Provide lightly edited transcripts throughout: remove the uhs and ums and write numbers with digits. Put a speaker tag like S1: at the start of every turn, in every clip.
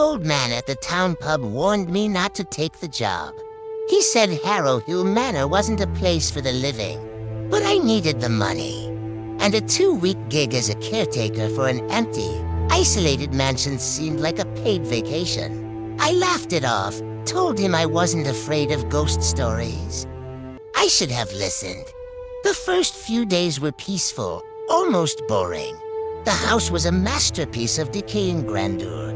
S1: old man at the town pub warned me not to take the job. He said Harrow Hill Manor wasn't a place for the living, but I needed the money. And a 2-week gig as a caretaker for an empty, isolated mansion seemed like a paid vacation. I laughed it off, told him I wasn't afraid of ghost stories. I should have listened. The first few days were peaceful, almost boring. The house was a masterpiece of decaying grandeur,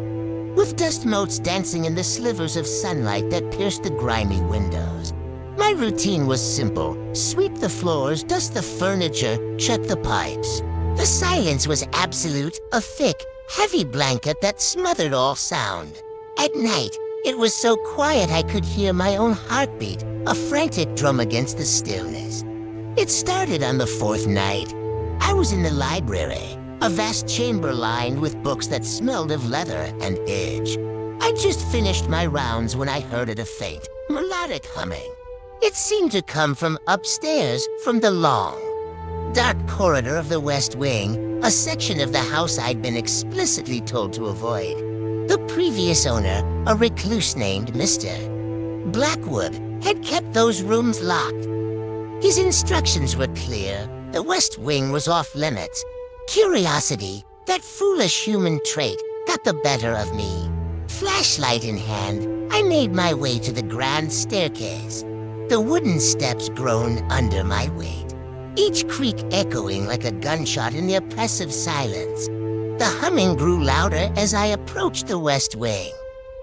S1: with dust motes dancing in the slivers of sunlight that pierced the grimy windows. My routine was simple: sweep the floors, dust the furniture, check the pipes. The silence was absolute, a thick, heavy blanket that smothered all sound. At night, it was so quiet I could hear my own heartbeat, a frantic drum against the stillness. It started on the 4th night. I was in the library, a vast chamber lined with books that smelled of leather and age. I just finished my rounds when I heard a faint, melodic humming. It seemed to come from upstairs, from the long, dark corridor of the West Wing, a section of the house I'd been explicitly told to avoid. The previous owner, a recluse named Mr. Blackwood, had kept those rooms locked. His instructions were clear. The West Wing was off limits. Curiosity, that foolish human trait, got the better of me. Flashlight in hand, I made my way to the grand staircase. The wooden steps groaned under my weight, each creak echoing like a gunshot in the oppressive silence. The humming grew louder as I approached the West Wing,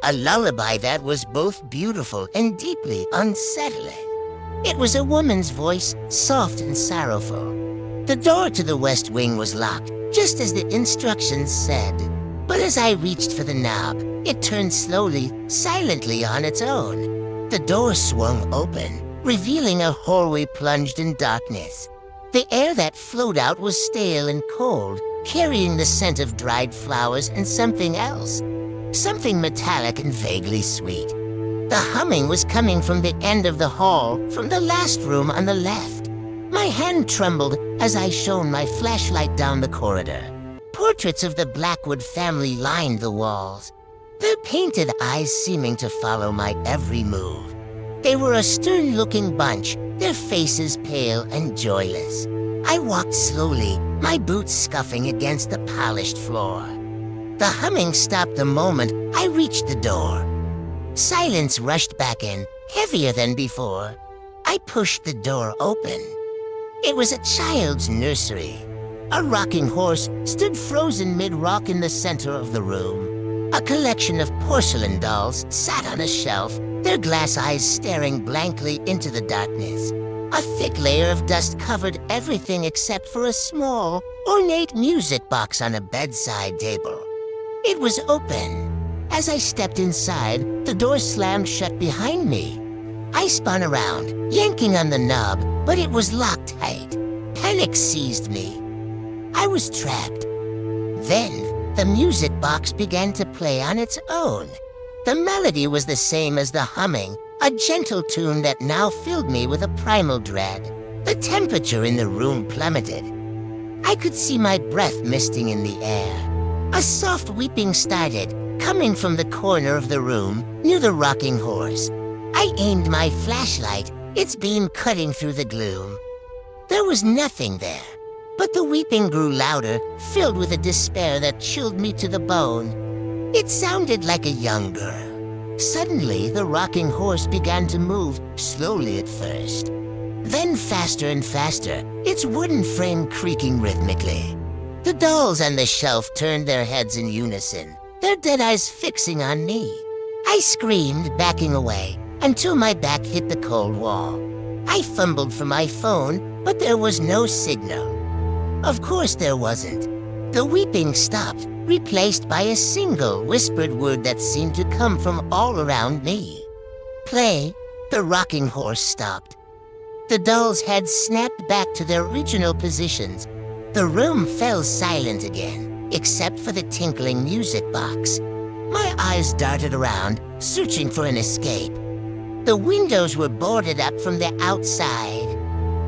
S1: a lullaby that was both beautiful and deeply unsettling. It was a woman's voice, soft and sorrowful. The door to the West Wing was locked, just as the instructions said. But as I reached for the knob, it turned slowly, silently on its own. The door swung open, revealing a hallway plunged in darkness. The air that flowed out was stale and cold, carrying the scent of dried flowers and something else. Something metallic and vaguely sweet. The humming was coming from the end of the hall, from the last room on the left. My hand trembled as I shone my flashlight down the corridor. Portraits of the Blackwood family lined the walls, their painted eyes seeming to follow my every move. They were a stern-looking bunch, their faces pale and joyless. I walked slowly, my boots scuffing against the polished floor. The humming stopped the moment I reached the door. Silence rushed back in, heavier than before. I pushed the door open. It was a child's nursery. A rocking horse stood frozen mid-rock in the center of the room. A collection of porcelain dolls sat on a shelf, their glass eyes staring blankly into the darkness. A thick layer of dust covered everything except for a small, ornate music box on a bedside table. It was open. As I stepped inside, the door slammed shut behind me. I spun around, yanking on the knob, but it was locked tight. Panic seized me. I was trapped. Then, the music box began to play on its own. The melody was the same as the humming, a gentle tune that now filled me with a primal dread. The temperature in the room plummeted. I could see my breath misting in the air. A soft weeping started, coming from the corner of the room near the rocking horse. I aimed my flashlight, its beam cutting through the gloom. There was nothing there, but the weeping grew louder, filled with a despair that chilled me to the bone. It sounded like a young girl. Suddenly, the rocking horse began to move, slowly at first. Then faster and faster, its wooden frame creaking rhythmically. The dolls on the shelf turned their heads in unison, their dead eyes fixing on me. I screamed, backing away, until my back hit the cold wall. I fumbled for my phone, but there was no signal. Of course there wasn't. The weeping stopped, replaced by a single whispered word that seemed to come from all around me. Play. The rocking horse stopped. The dolls' heads snapped back to their original positions. The room fell silent again, except for the tinkling music box. My eyes darted around, searching for an escape. The windows were boarded up from the outside.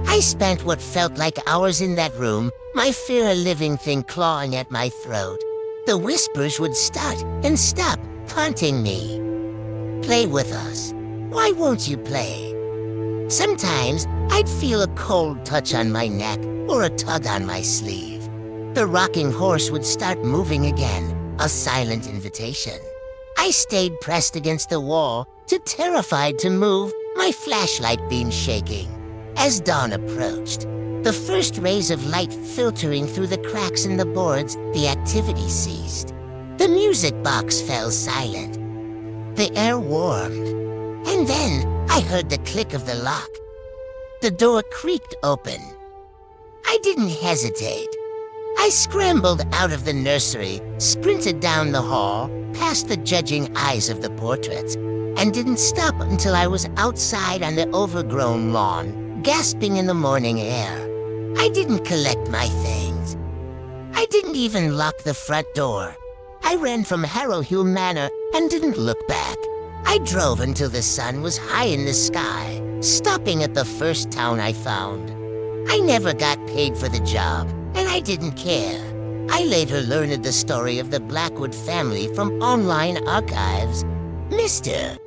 S1: I spent what felt like hours in that room, my fear a living thing clawing at my throat. The whispers would start and stop, taunting me. Play with us. Why won't you play? Sometimes I'd feel a cold touch on my neck or a tug on my sleeve. The rocking horse would start moving again, a silent invitation. I stayed pressed against the wall, too terrified to move, my flashlight beam shaking. As dawn approached, the first rays of light filtering through the cracks in the boards, the activity ceased. The music box fell silent. The air warmed. And then I heard the click of the lock. The door creaked open. I didn't hesitate. I scrambled out of the nursery, sprinted down the hall, past the judging eyes of the portraits, and didn't stop until I was outside on the overgrown lawn, gasping in the morning air. I didn't collect my things. I didn't even lock the front door. I ran from Harrow Hill Manor and didn't look back. I drove until the sun was high in the sky, stopping at the first town I found. I never got paid for the job, and I didn't care. I later learned the story of the Blackwood family from online archives. Mr.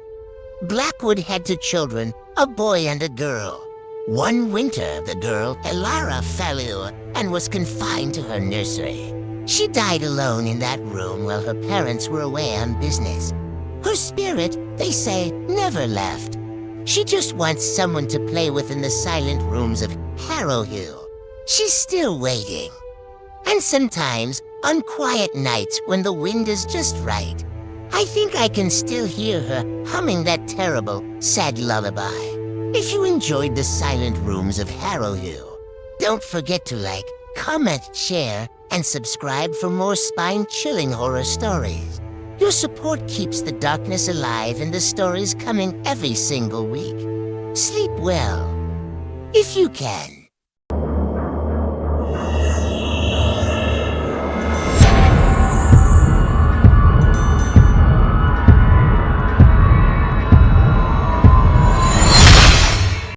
S1: Blackwood had 2 children, a boy and a girl. One winter, the girl, Elara, fell ill and was confined to her nursery. She died alone in that room while her parents were away on business. Her spirit, they say, never left. She just wants someone to play with in the silent rooms of Harrow Hill. She's still waiting. And sometimes, on quiet nights when the wind is just right, I think I can still hear her humming that terrible, sad lullaby. If you enjoyed the silent rooms of Harrow Hill, don't forget to like, comment, share, and subscribe for more spine-chilling horror stories. Your support keeps the darkness alive and the stories coming every single week. Sleep well, if you can.